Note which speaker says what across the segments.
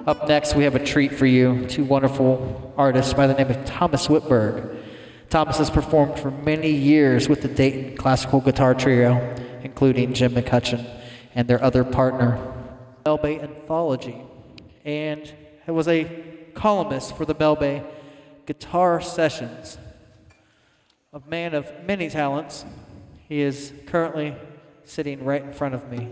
Speaker 1: Up next, we have a treat for you. Two wonderful artists by the name of Thomas Whitberg. Thomas has performed for many years with the Dayton Classical Guitar Trio, including Jim McCutcheon and their other partner, Bell Bay Anthology, and was a columnist for the Bell Bay Guitar Sessions. A man of many talents, he is currently sitting right in front of me.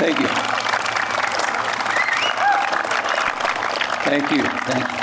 Speaker 2: Thank you. Thank you. Thank you.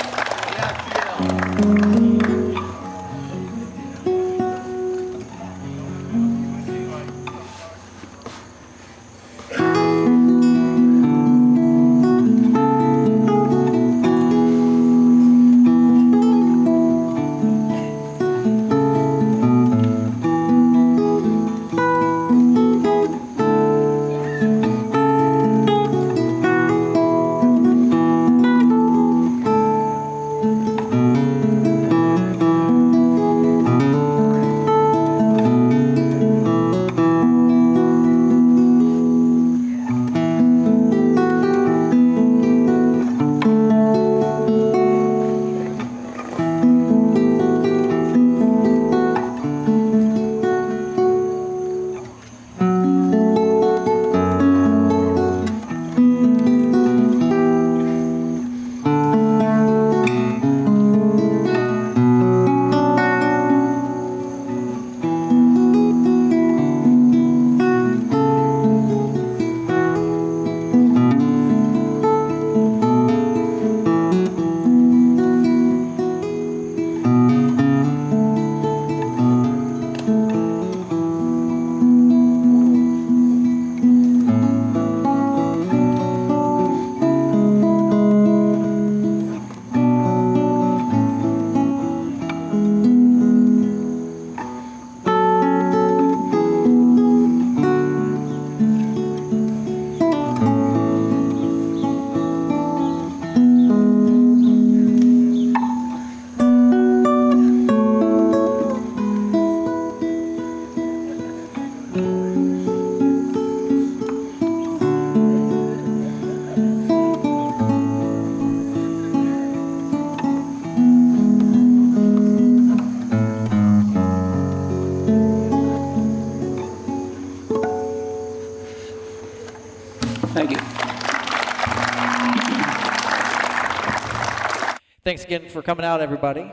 Speaker 1: Thanks again for coming out, everybody.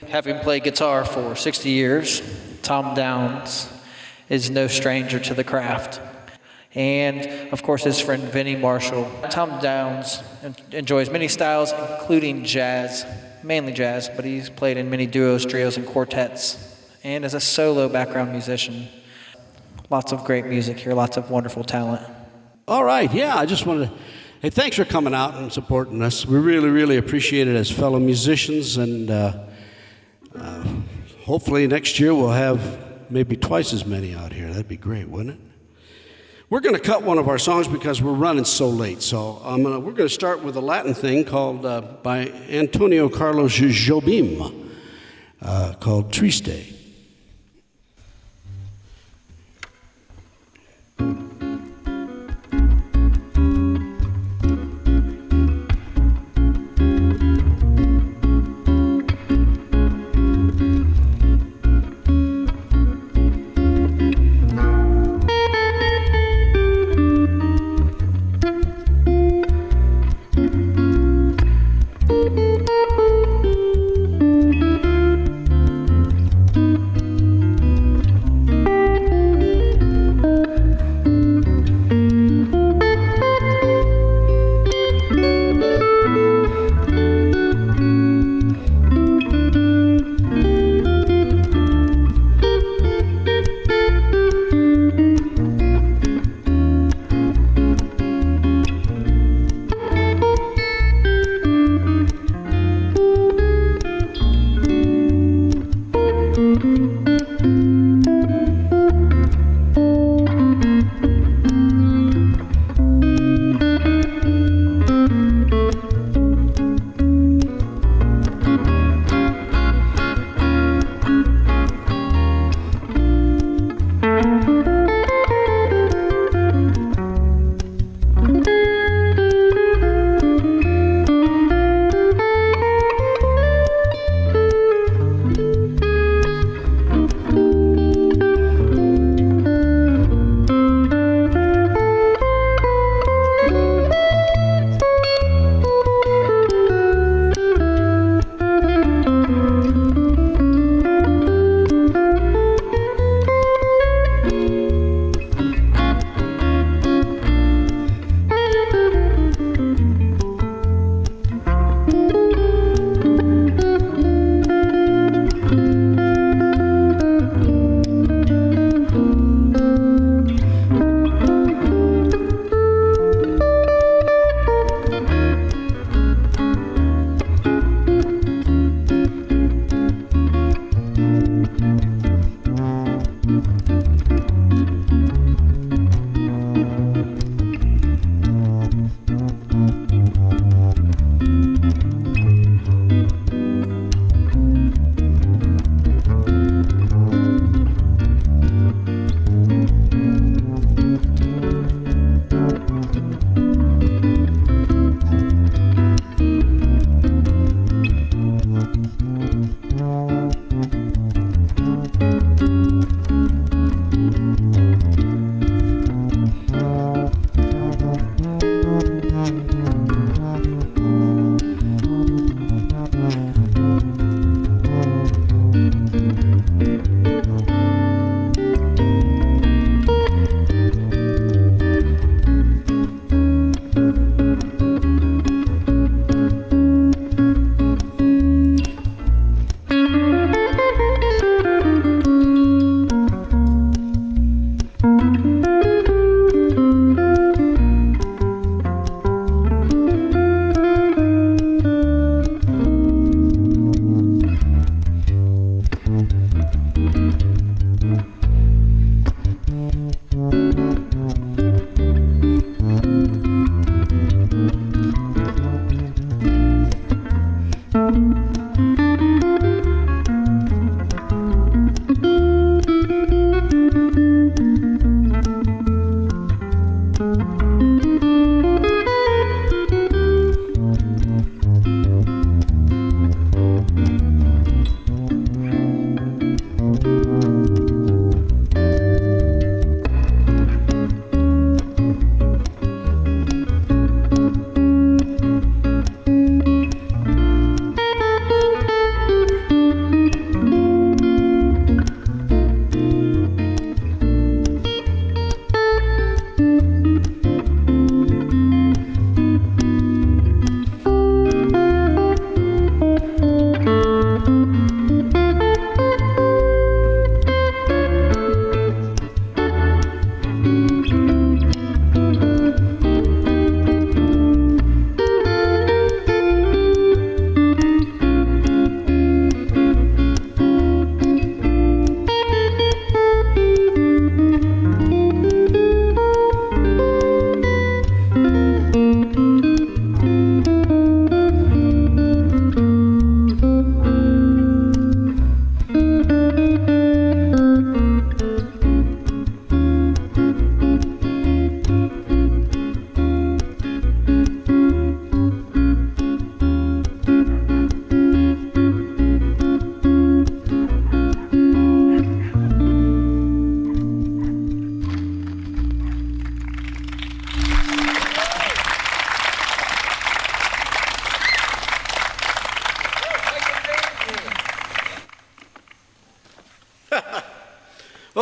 Speaker 1: Having played guitar for 60 years, Tom Downs is no stranger to the craft. And, of course, his friend Vinnie Marshall. Tom Downs enjoys many styles, including jazz, mainly jazz, but he's played in many duos, trios, and quartets, and as a solo background musician. Lots of great music here, lots of wonderful talent.
Speaker 3: All right, yeah, I just wanted to, hey, thanks for coming out and supporting us. We really, really appreciate it as fellow musicians, and hopefully next year we'll have maybe twice as many out here. That'd be great, wouldn't it? We're going to cut one of our songs because we're running so late. So we're going to start with a Latin thing called by Antonio Carlos Jobim called Triste.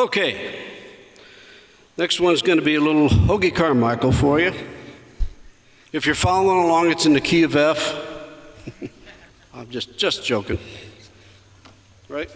Speaker 3: Okay. Next one's going to be a little Hoagie Carmichael for you. If you're following along, it's in the key of F. I'm just joking. Right?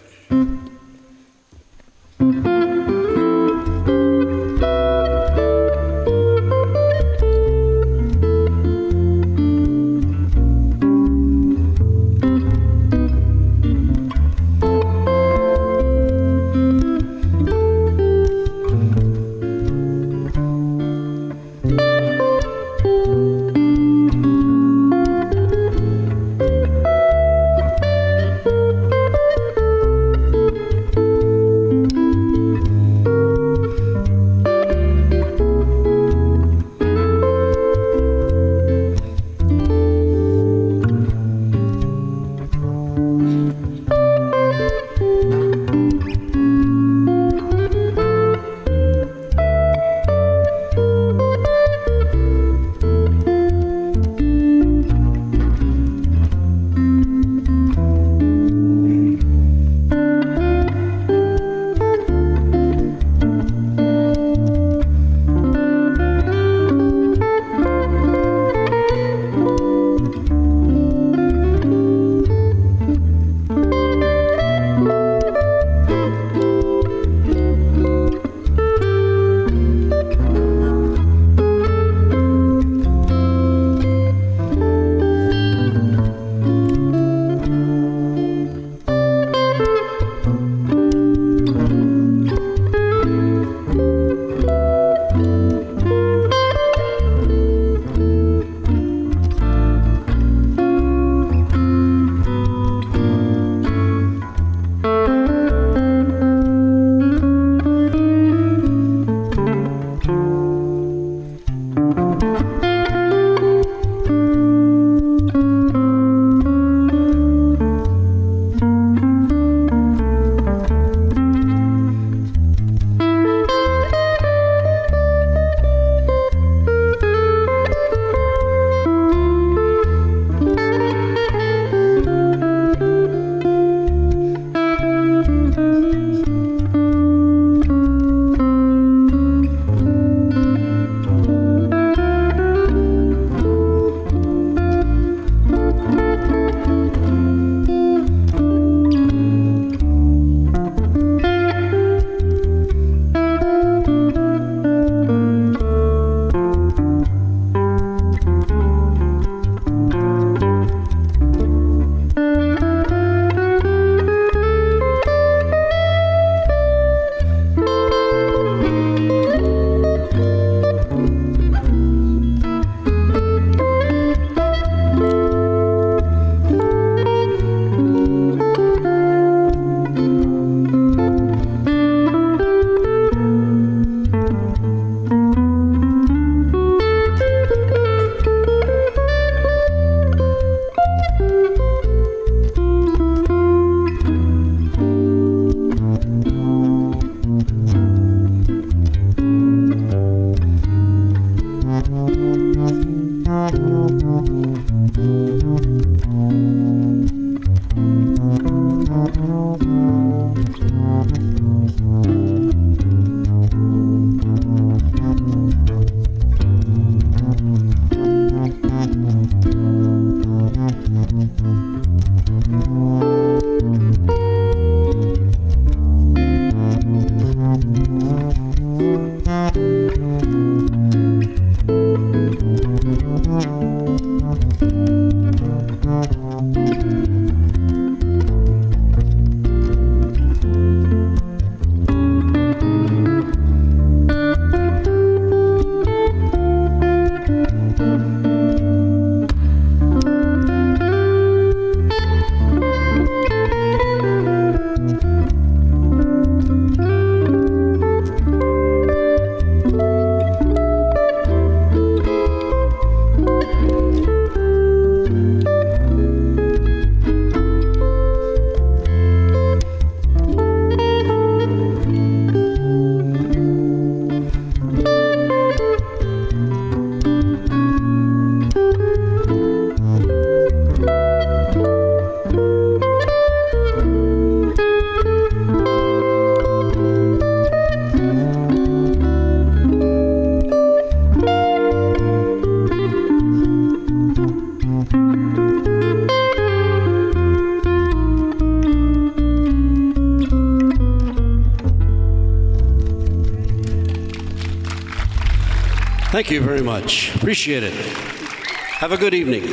Speaker 3: Thank you very much. Appreciate it. Have a good evening.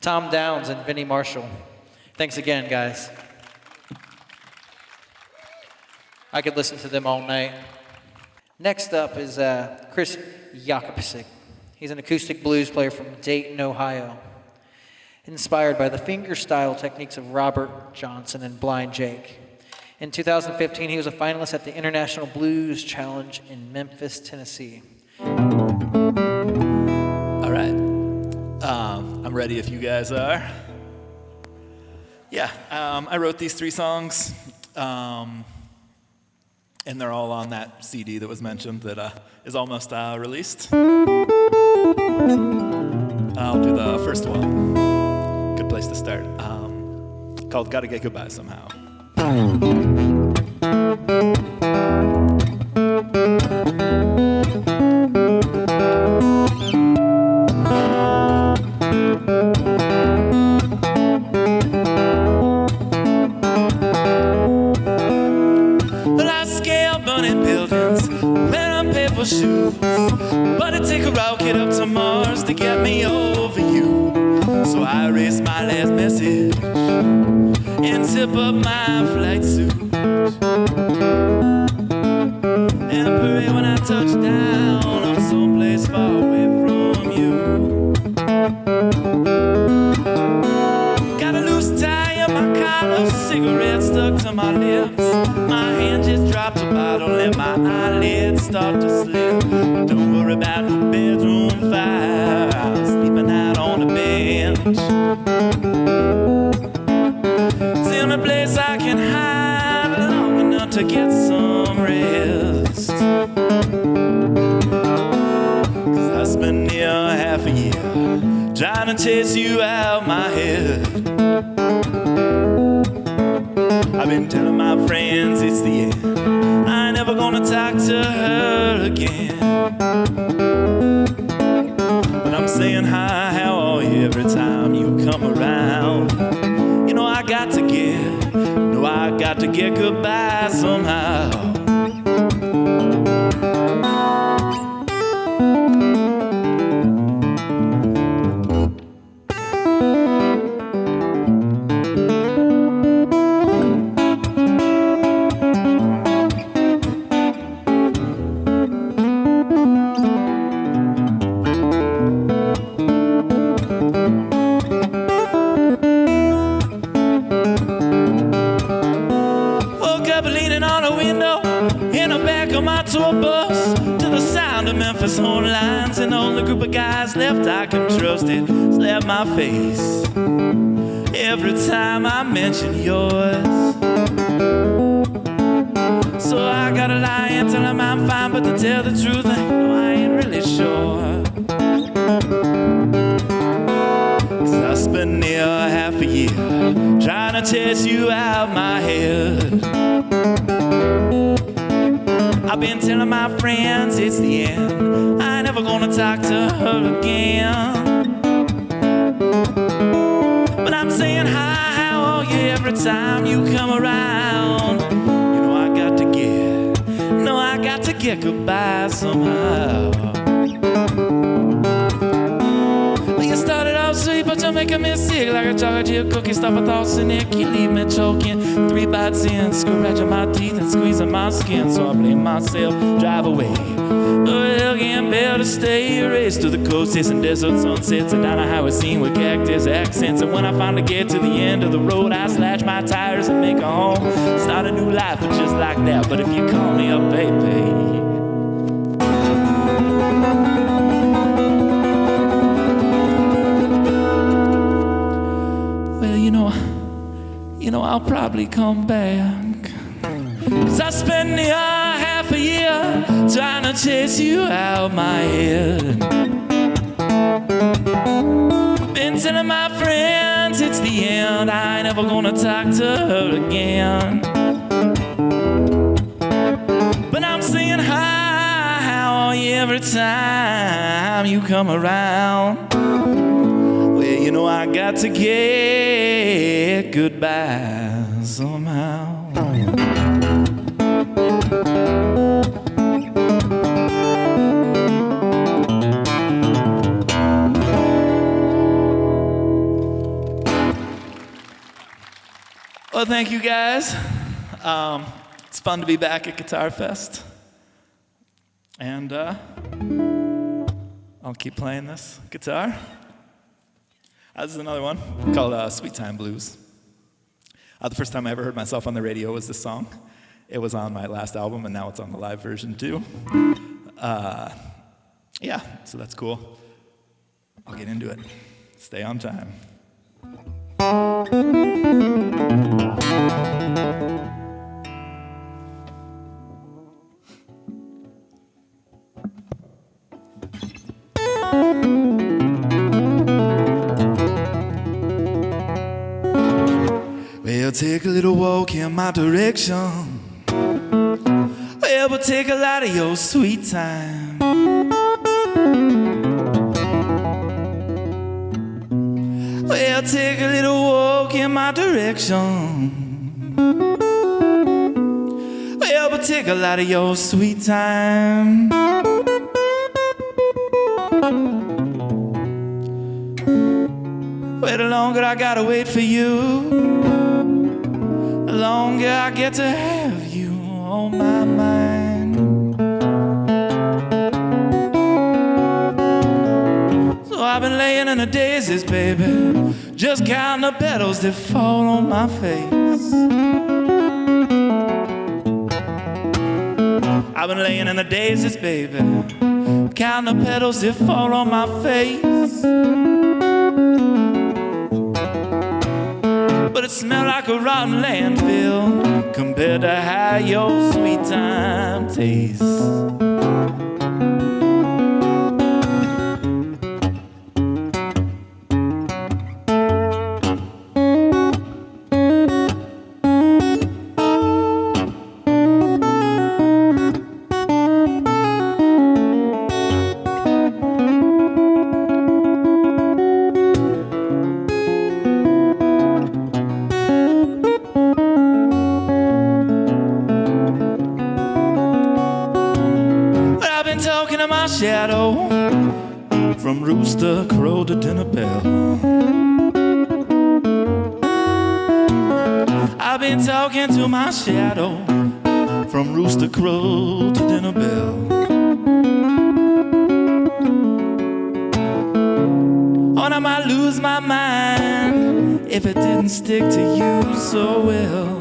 Speaker 1: Tom Downs and Vinnie Marshall. Thanks again, guys. I could listen to them all night. Next up is Chris Jakobczyk. He's an acoustic blues player from Dayton, Ohio. Inspired by the fingerstyle techniques of Robert Johnson and Blind Jake. In 2015, he was a finalist at the International Blues Challenge in Memphis, Tennessee.
Speaker 4: All right. I'm ready if you guys are. Yeah, I wrote these 3 songs, and they're all on that CD that was mentioned that is almost released. I'll do the first one. Good place to start. Called Gotta Get Goodbye Somehow. Shoes, but it'd take a rocket up to Mars to get me over you. So I erase my last message and zip up my flight suit and parade when I touch down. I'm someplace far away from you. Got a loose tie in my collar, cigarette stuck to my lips. My hand just dropped a bottle and my eyelids start to slip. But don't worry about no bedroom fire. I'm sleeping out on the bench. It's the only place I can hide long enough to get some rest. 'Cause I spent near half a year trying to chase you out my head. I've been telling my friends it's the end. I ain't never gonna talk to her again. But I'm saying hi, how are you every time you come around. You know I got to get goodbye somehow. Horn lines and the only group of guys left I can trust it slap my face every time I mention yours. So I gotta lie and tell him I'm fine, but to tell the truth, I ain't really sure. 'Cause I spent near half a year trying to chase you out my head. I've been telling my friends it's the end. I ain't never gonna talk to her again. But I'm saying hi, how are you every time you come around. You know I got to get goodbye somehow. Well, you started out sweet, but you're making me sick like a chocolate chip cookie. Stuff my thoughts in it, you leave me choking. 3 bites in, scratching my teeth and squeezing my skin. So I blame myself, drive away. But hell can't bear to stay. Race to the coast, chasing desert sunsets and down a highway scene with cactus accents. And when I finally get to the end of the road, I slash my tires and make a home. Start a new life, but just like that. But if you call me up, baby. Well, you know, I'll probably come back. 'Cause I spent the half a year trying to chase you out my head. Been telling my friends it's the end. I ain't never gonna talk to her again. But I'm saying hi, how are you every time you come around. Well, you know I got to get goodbye somehow. Well, thank you guys. It's fun to be back at GuitarFest. And I'll keep playing this guitar. This is another one called Sweet Time Blues. The first time I ever heard myself on the radio was this song. It was on my last album, and now it's on the live version too. Yeah, so that's cool. I'll get into it. Stay on time. Well, take a little walk in my direction. Well, but take a lot of your sweet time. Well, take a little walk in my direction. Well, but take a lot of your sweet time. Well, the longer I gotta wait for you, the longer I get to have you on my mind. So I've been laying in the daisies, baby, just counting the petals that fall on my face. I've been laying in the daisies, baby, counting the petals that fall on my face. But it smelled like a rotten landfill compared to how your sweet time tastes. Shadow from rooster crow to dinner bell. I've been talking to my shadow from rooster crow to dinner bell. Oh, I might lose my mind if it didn't stick to you so well.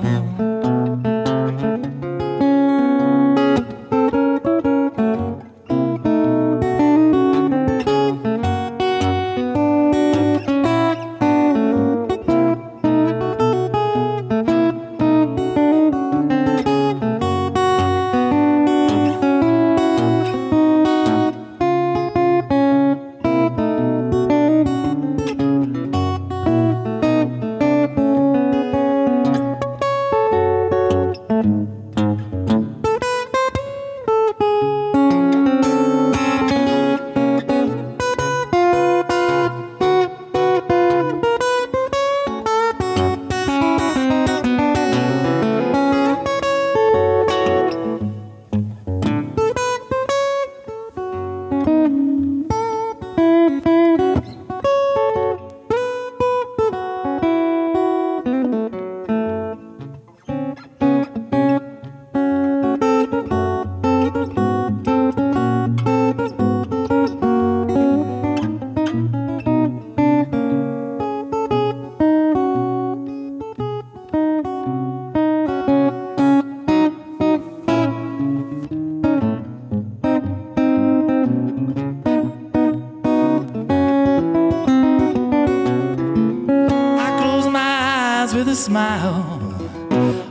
Speaker 4: Smile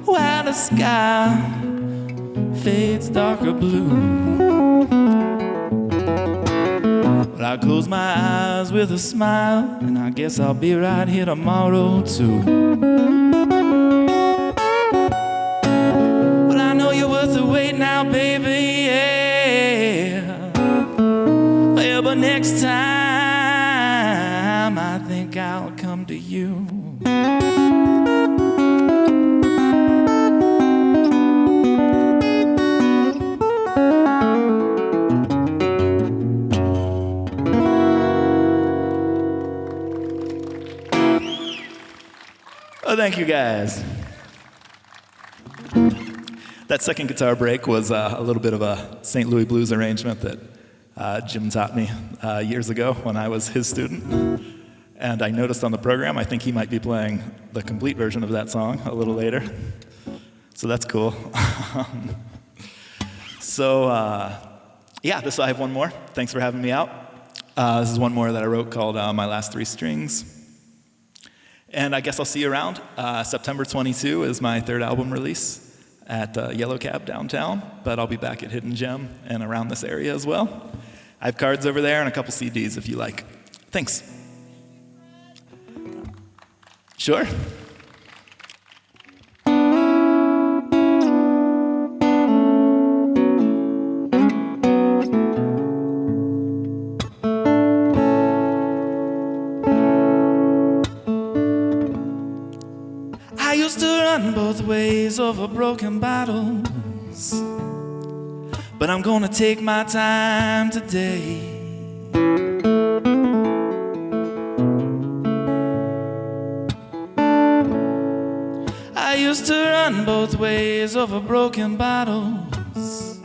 Speaker 4: while the sky fades darker blue. Well, I close my eyes with a smile, and I guess I'll be right here tomorrow too. Well, I know you're worth the wait now, baby, yeah. Well, but next time I think I'll come to you. Well, thank you guys. That second guitar break was a little bit of a St. Louis blues arrangement that Jim taught me years ago when I was his student. And I noticed on the program, I think he might be playing the complete version of that song a little later. So that's cool. I have one more. Thanks for having me out. This is one more that I wrote called My Last Three Strings. And I guess I'll see you around. September 22 is my third album release at Yellow Cab downtown, but I'll be back at Hidden Gem and around this area as well. I have cards over there and a couple CDs if you like. Thanks. Sure. I used to run both ways over broken bottles, but I'm gonna take my time today. I used to run both ways over broken bottles,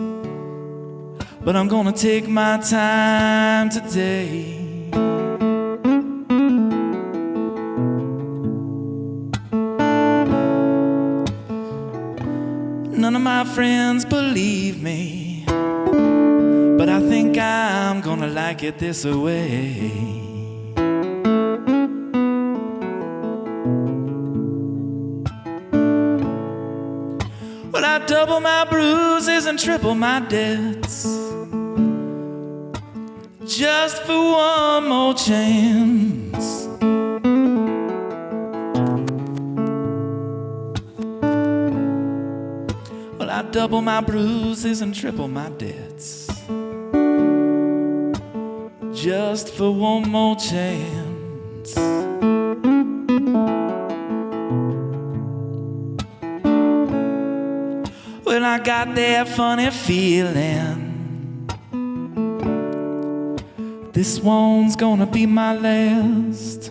Speaker 4: but I'm gonna take my time today. None of my friends believe me, but I think I'm gonna like it this way. Well, I double my bruises and triple my debts just for one more chance. Well, I double my bruises and triple my debts just for one more chance. Well, I got that funny feeling this one's gonna be my last.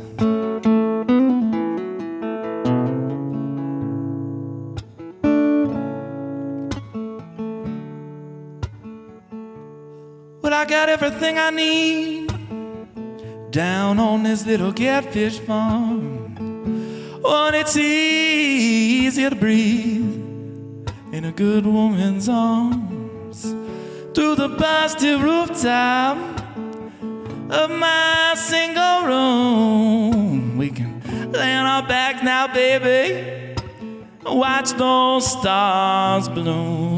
Speaker 4: Well, I got everything I need down on this little catfish farm. Oh, and it's easier to breathe in a good woman's arms through the busted rooftop of my single room. We can lay on our back now, baby, watch those stars bloom.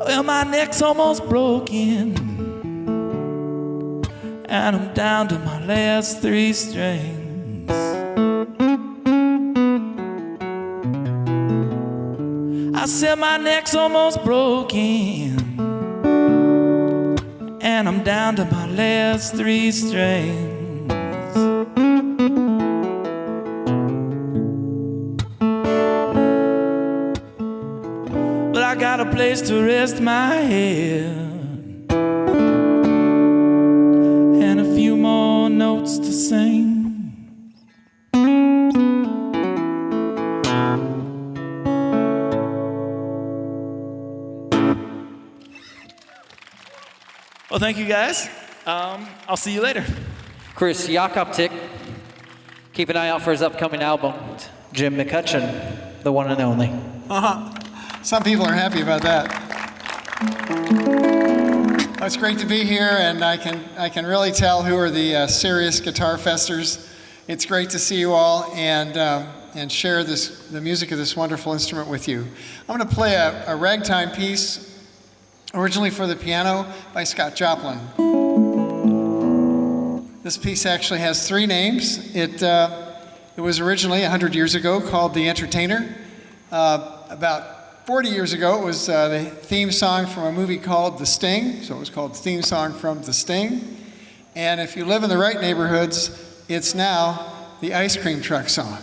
Speaker 4: Well, my neck's almost broken, and I'm down to my last three strings. I said my neck's almost broken, and I'm down to my last three strings. But I got a place to rest my head and a few more notes to sing. Well, thank you guys. I'll see you later.
Speaker 1: Chris Jakobczyk. Keep an eye out for his upcoming album. Jim McCutcheon, the one and only.
Speaker 5: Some people are happy about that. Well, it's great to be here, and I can really tell who are the serious guitar festers. It's great to see you all and share the music of this wonderful instrument with you. I'm going to play a ragtime piece, originally for the piano by Scott Joplin. This piece actually has three names. It was originally 100 years ago called The Entertainer. About 40 years ago, it was the theme song from a movie called The Sting, so it was called the theme song from The Sting. And if you live in the right neighborhoods, it's now the ice cream truck song.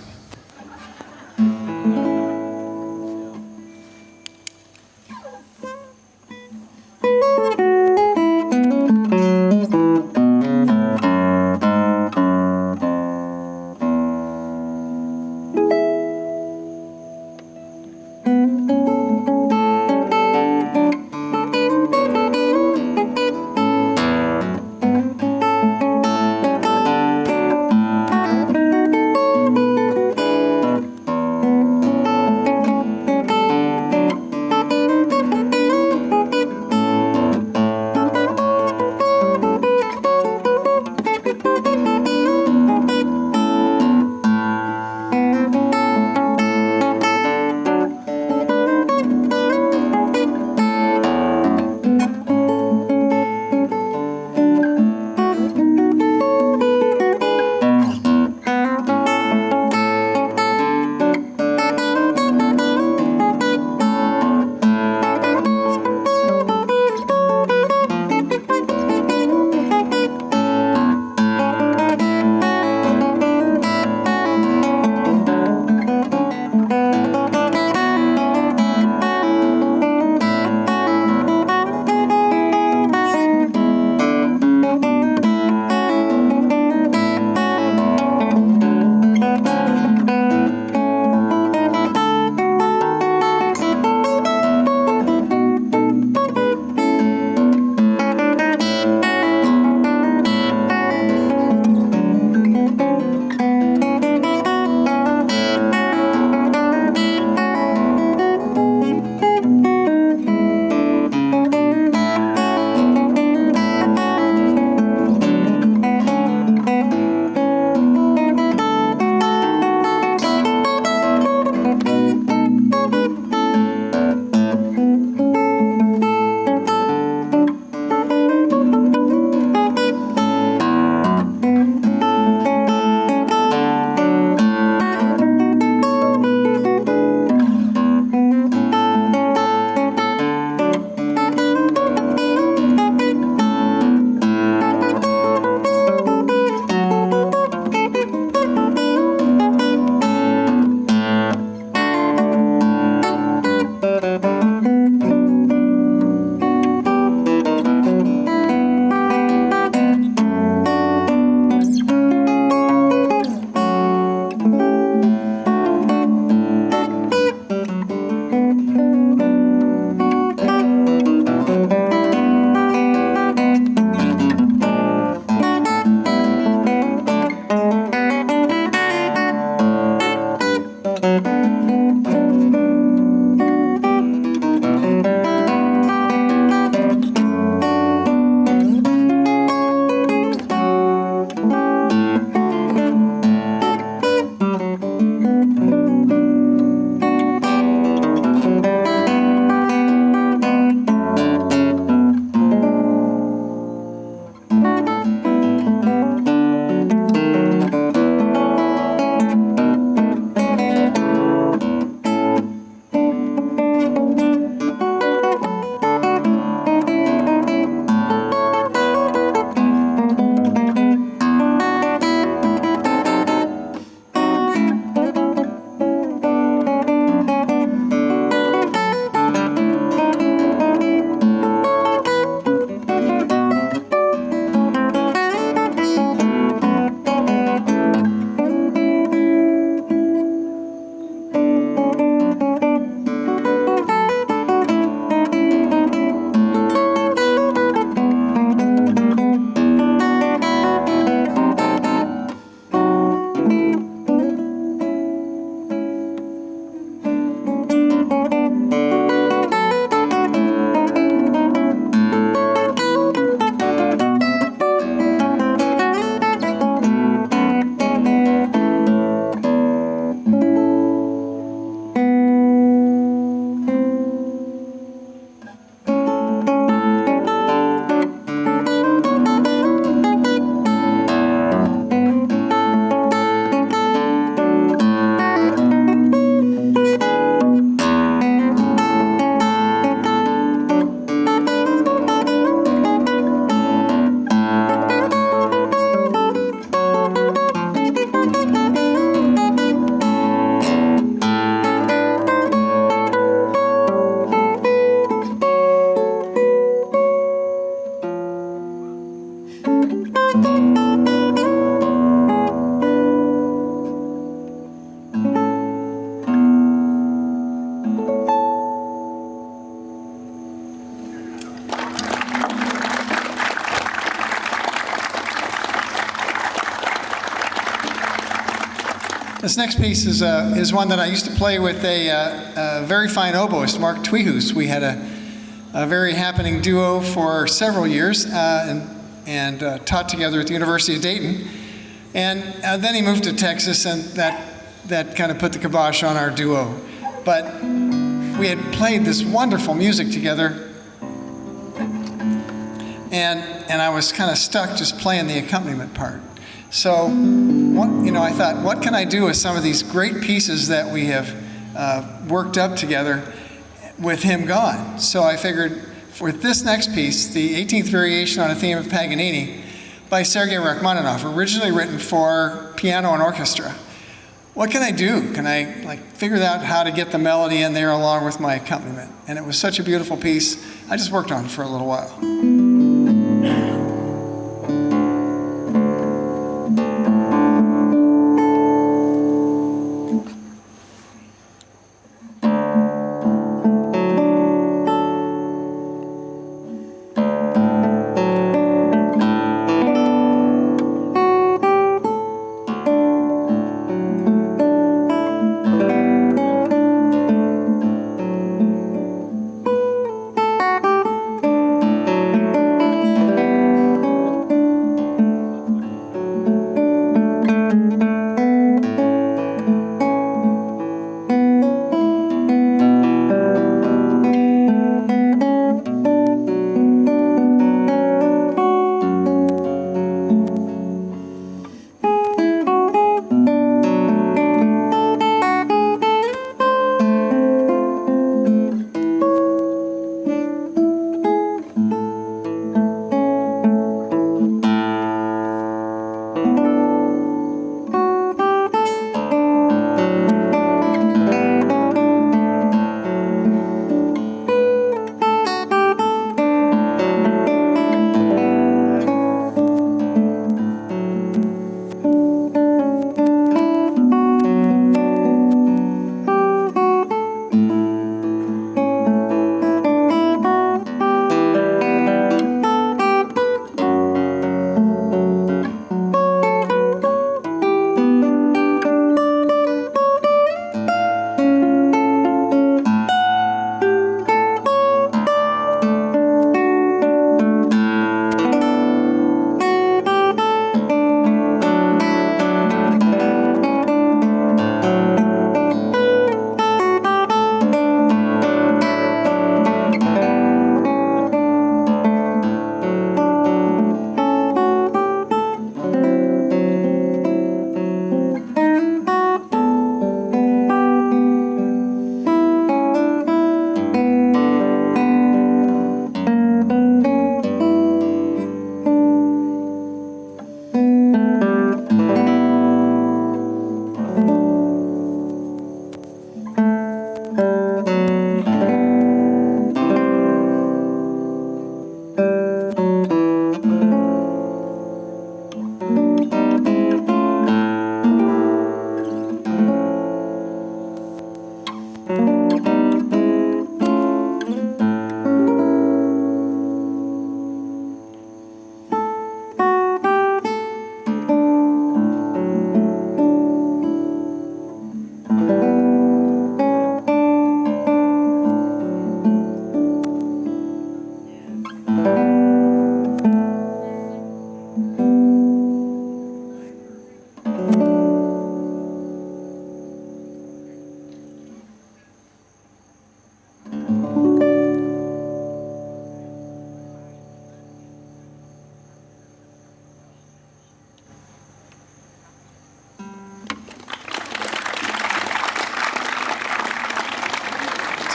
Speaker 5: This next piece is one that I used to play with a very fine oboist, Mark Tweehus. We had a very happening duo for several years and taught together at the University of Dayton. And then he moved to Texas, and that kind of put the kibosh on our duo. But we had played this wonderful music together, and I was kind of stuck just playing the accompaniment part. So, I thought, what can I do with some of these great pieces that we have worked up together with him gone? So I figured, for this next piece, the 18th variation on a theme of Paganini by Sergei Rachmaninoff, originally written for piano and orchestra. What can I do? Can I figure out how to get the melody in there along with my accompaniment? And it was such a beautiful piece, I just worked on it for a little while.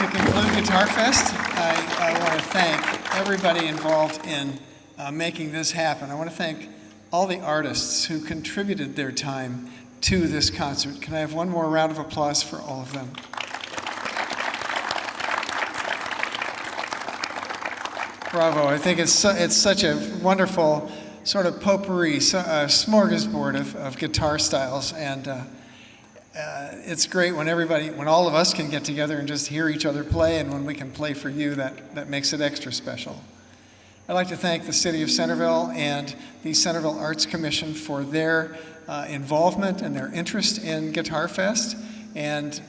Speaker 5: To conclude GuitarFest, I want to thank everybody involved in making this happen. I want to thank all the artists who contributed their time to this concert. Can I have one more round of applause for all of them? Bravo. I think it's such a wonderful sort of potpourri, smorgasbord of guitar styles, and it's great when all of us can get together and just hear each other play, and when we can play for you, that makes it extra special. I'd like to thank the City of Centerville and the Centerville Arts Commission for their involvement and their interest in GuitarFest, and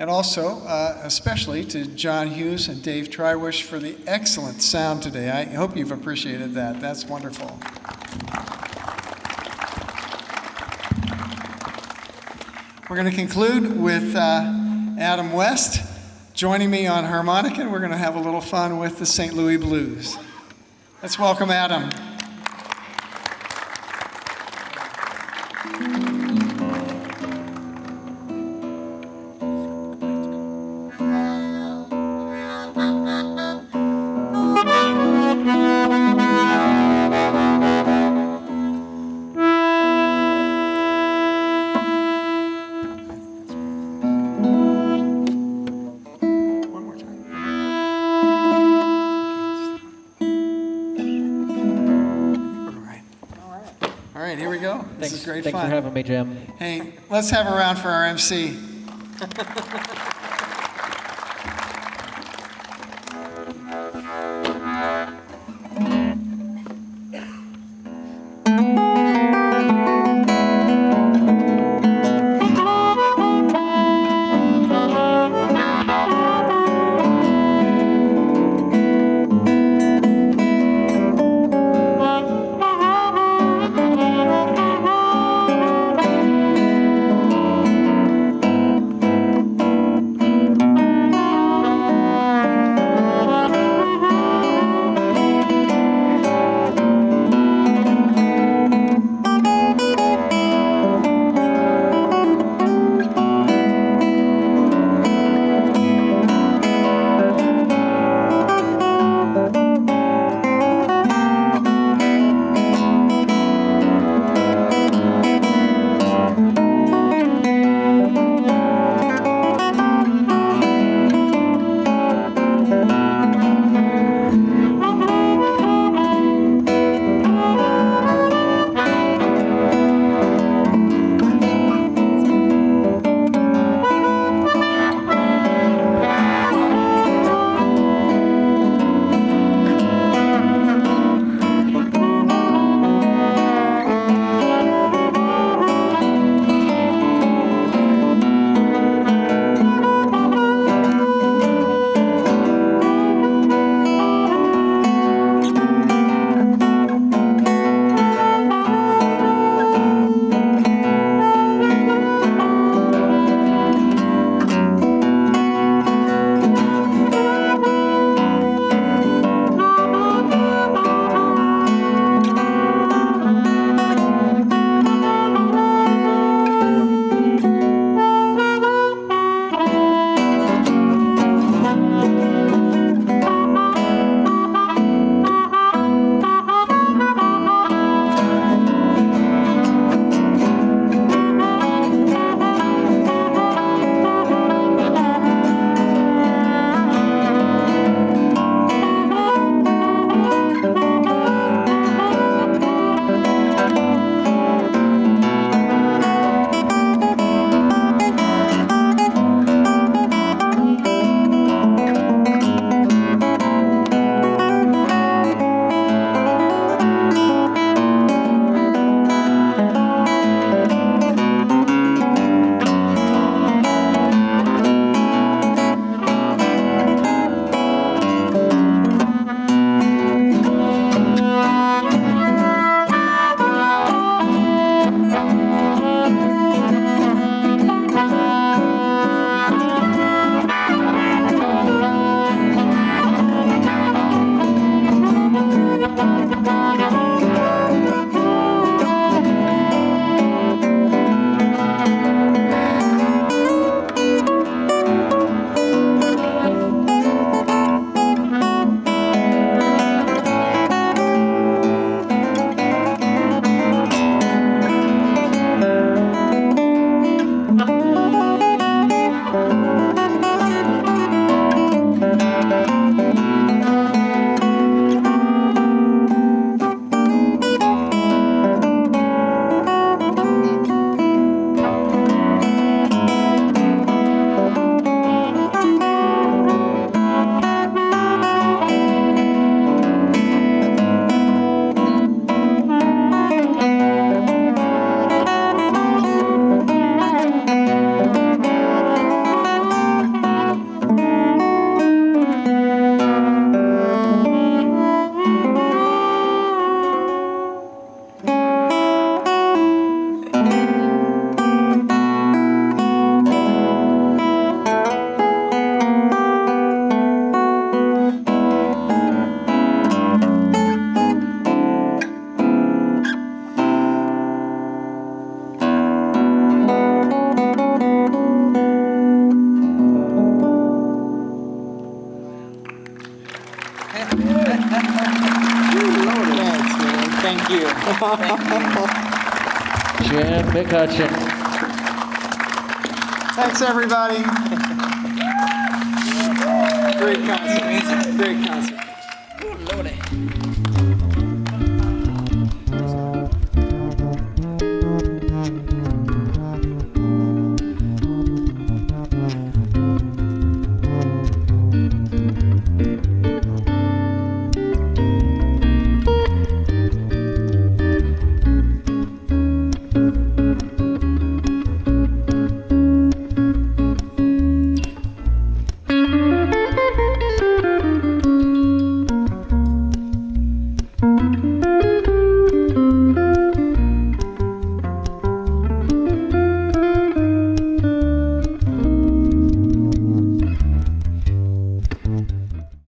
Speaker 5: also especially to John Hughes and Dave Trywish for the excellent sound today. I hope you've appreciated that. That's wonderful. We're going to conclude with Adam West joining me on harmonica, and we're going to have a little fun with the St. Louis Blues. Let's welcome Adam. This is great
Speaker 1: Thanks
Speaker 5: fun.
Speaker 1: for having me, Jim.
Speaker 5: Hey, let's have a round for our MC.
Speaker 1: Jim McCutcheon.
Speaker 5: Thanks, everybody. Great concert. Great concert.
Speaker 4: Oh, Lordy.